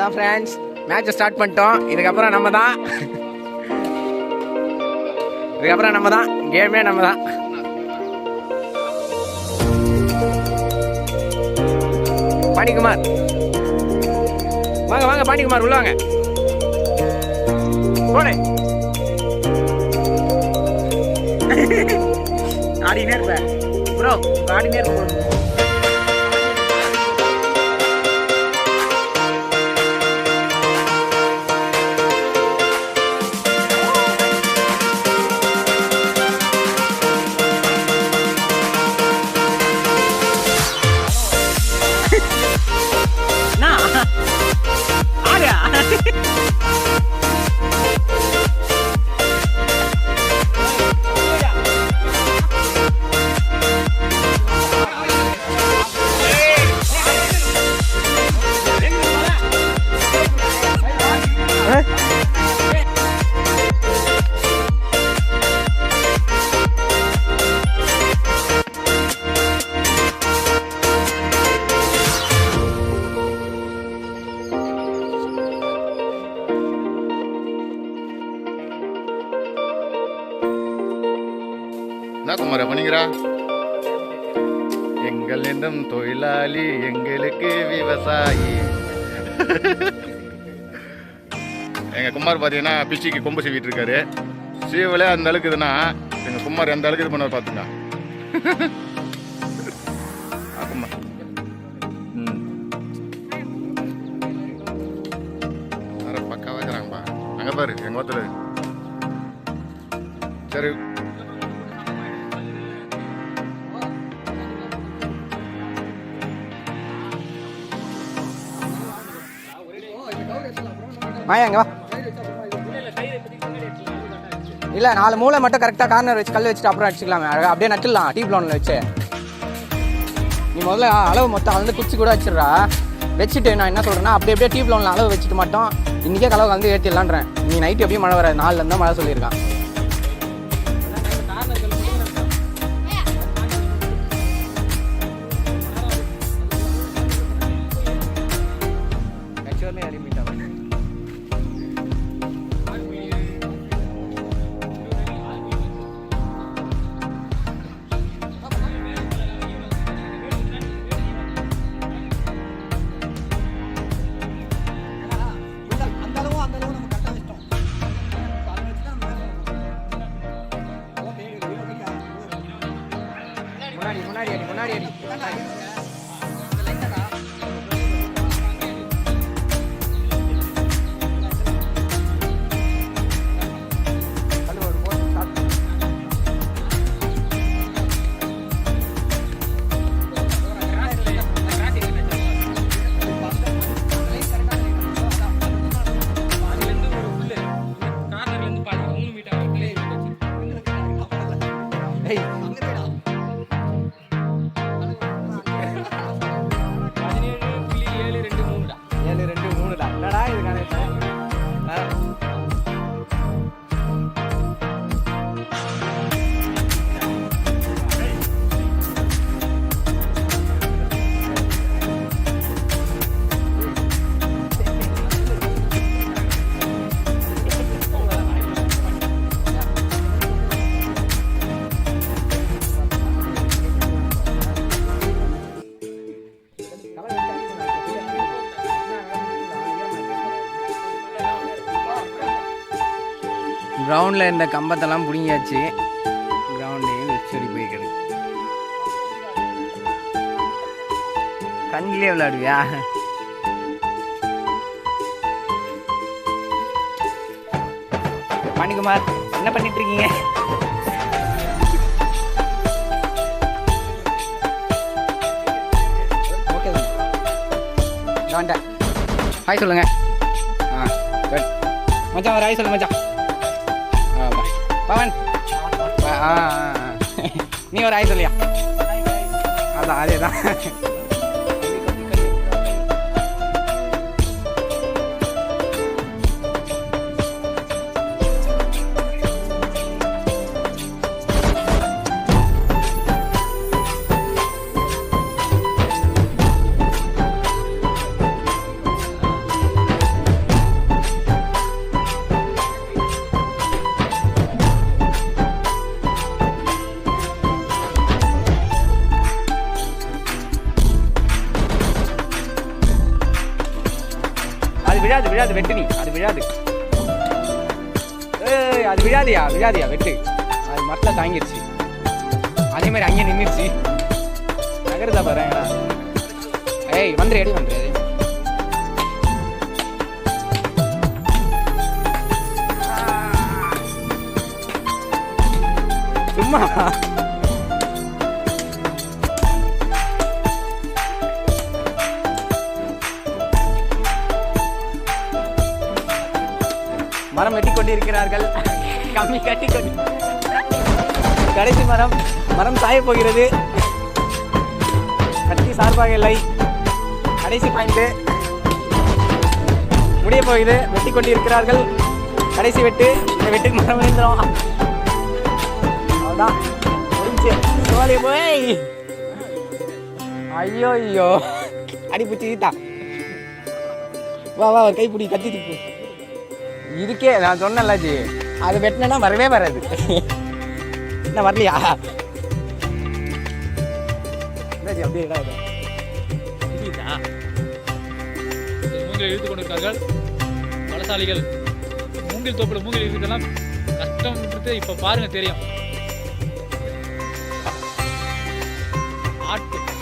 அவ்வளோதான் ஃப்ரெண்ட்ஸ், மேட்சை ஸ்டார்ட் பண்ணிட்டோம். இதுக்கப்புறம் நம்ம தான் கேமே நம்ம தான். பாண்டிக்குமார் வாங்க பாண்டிக்குமார் உள்ள வாங்க. போடு ஆடினே இருப்ப ப்ரோ, ஆடினே இருப்ப. என்ன குமார பண்ணிக்கிறா? எங்கள் எண்ணம் தொழிலாளி, எங்களுக்கு விவசாயி. எங்க குமார் பார்த்தீங்கன்னா பிச்சிக்கு கொம்பு சீவிட்டு இருக்காரு. சீவலே அந்த அளவுக்கு இதுன்னா எங்க குமார் எந்த அளவுக்கு இது பண்ண பார்த்துங்க. குமார் பக்காவா இருக்கிறாங்கப்பா. அங்க பாரு எங்க ஒருத்தர். சரி மாயா எங்க வா. இல்லை 4 மூளை மட்டும் கரெக்டாக கார்னர் வச்சு கல் வச்சுட்டு அப்புறம் அடிச்சுக்கலாமே. அழகாக அப்படியே நட்டுடலாம் டீ ப்ளோனில் வச்சு. நீ முதல்ல அளவு மொத்தம் வந்து குச்சி கூட வச்சிடுறா. வச்சுட்டு நான் என்ன சொல்கிறேன்னா அப்படியே டீ ப்ளோனில் அளவு வச்சுட்டு மட்டும் இன்றைக்கே கலவு வந்து ஏற்றிடலான்றேன். நீ நைட்டு எப்படியும் மழை வராது, 4 தான் மழை சொல்லியிருக்கான். முன்னாடி அடி. கிரவுண்டில் இந்த கம்பத்தெல்லாம் பிடிங்கியாச்சு. கிரவுண்ட்லேயும் வெச்சடி போய்க்கிறது. கண்ணிலே விளையாடுவியா? பாண்டிக்குமார் என்ன பண்ணிட்டு இருக்கீங்க? ஓகே தான் ஹாய் சொல்லுங்க. மச்சான் ஒரு ஹாய் சொல்லு மச்சான். பவன் நீ ஒரு ஆய் சொல்லியா? அதான் அதே தான். விழாது வெட்டு நீ, அது விழாது. ஏய் அது விழாதியா வெட்டு. அது மரத்தில் தாங்கிருச்சு. அதே மாதிரி அங்கேயே நின்றுச்சு. நகருதா பாரு. ஏய் வந்துரு எடி வந்துரு. சும்மா மரம் வெட்டி கொண்டிருக்கிறார்கள். கம்மி கட்டி கொண்டு கடைசி மரம் சாய போகிறது. கத்தி சார்பாக இல்லை. கடைசி பாயிண்ட் முடிய போகுது. வெட்டி கொண்டிருக்கிறார்கள். கடைசி வெட்டு. இந்த வெட்டுக்கு மரம் விழுந்துடும். அவ்வளோதான் முடிஞ்சு. சோழி போய் ஐயோ அடிப்பிடிச்சி ஈட்டா. வா ஒரு கைப்பிடி கத்தி தூக்கு. இதுக்கே நான் சொன்னேன்ல ஜி, அது வெட்டினா வரவே வராது. என்ன வரலையா ஜி? அப்படியே மூங்கில் இழுத்து கொண்டிருக்கார்கள் பலசாலிகள். மூங்கில் தோப்பில் மூங்கில் இருக்கிறதெல்லாம் கஷ்டம்ன்றது இப்போ பாருங்க தெரியும்.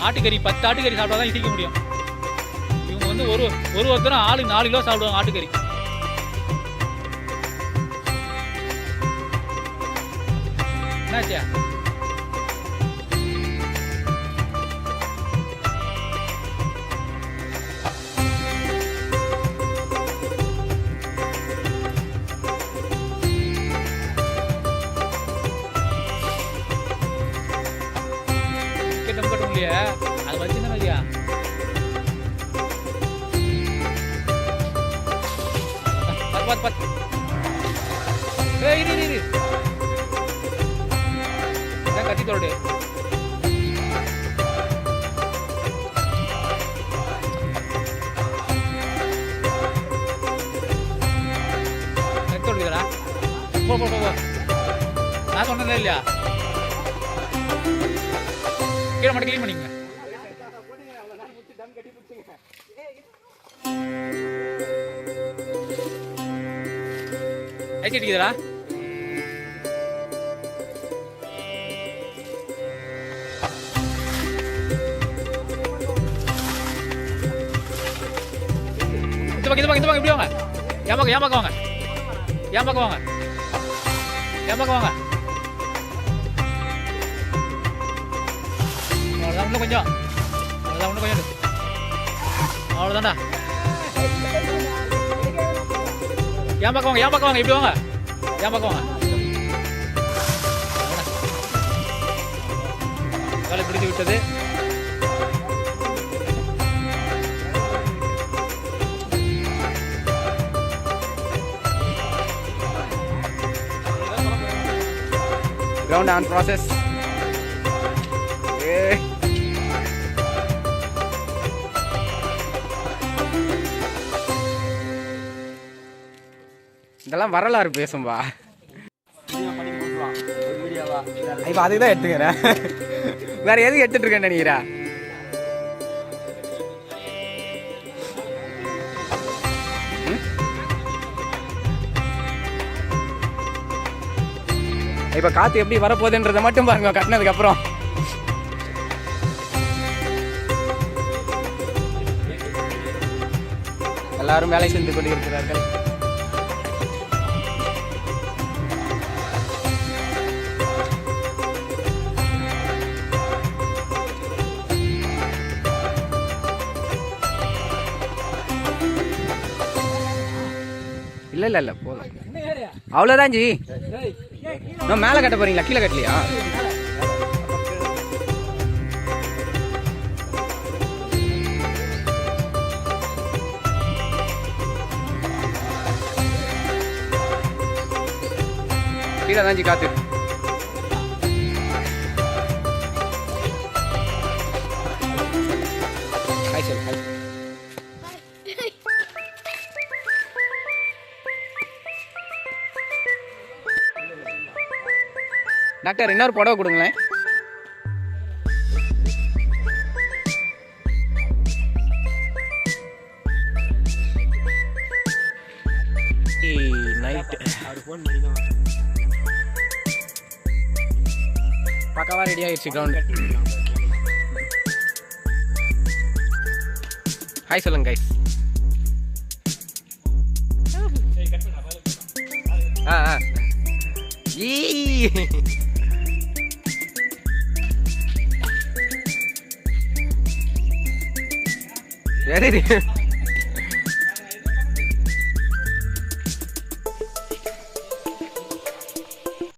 ஆட்டுக்கறி 10 ஆட்டுக்கறி சாப்பிட்டா தான் இடிக்க முடியும். இவங்க வந்து ஒருத்தரும் ஆளுக்கு 4 கிலோ சாப்பிடுவாங்க ஆட்டுக்கறி. என்னாச்சா? கட்டும் இல்லையா? அது வச்சுருந்தா இல்லையா? பார்த்து இரு கத்தி தோடு. போ நான் சொன்னதே இல்லையா? கீழே மட்டும் கிளீன் பண்ணிங்க. ஐசி அடிக்குதுடா. இந்த பக்கம் இப்படி வாங்க. ஏன் பக்கம் வாங்க. அவ்வளோதான், இன்னும் கொஞ்சம். அவ்வளோதான்டா. ஏன் பக்கம் வாங்க. இப்படி வாங்க. ஏன் பக்கம் வாங்க. வேலை பிடித்து விட்டது. Ground on process. இதெல்லாம் வரலாறு பேசும்பா. இப்போ அதுக்கு தான் எடுத்துக்கிறேன். வேற எதுக்கு எடுத்துட்டு இருக்கேன்னு நினைக்கிறா? இப்ப காத்து எப்படி வரப்போகுதுன்றதை மட்டும் பாருங்க கட்டினதுக்கு அப்புறம். எல்லாரும் வேலை செஞ்சு கொண்டிருக்கிறார்கள். இல்ல போதும், அவ்வளவுதான் ஜி. மேல கட்ட போறீங்களா? கீழே கட்டலையா? கீழே தான் ஜி காத்து. டாக்டர் இன்னொரு புடவை கொடுங்களேன். பக்காவாக ரெடி ஆகிடுச்சு கிரவுண்ட். ஹாய் சொல்லுங்க கைஸ். ஆ ஈ வெரி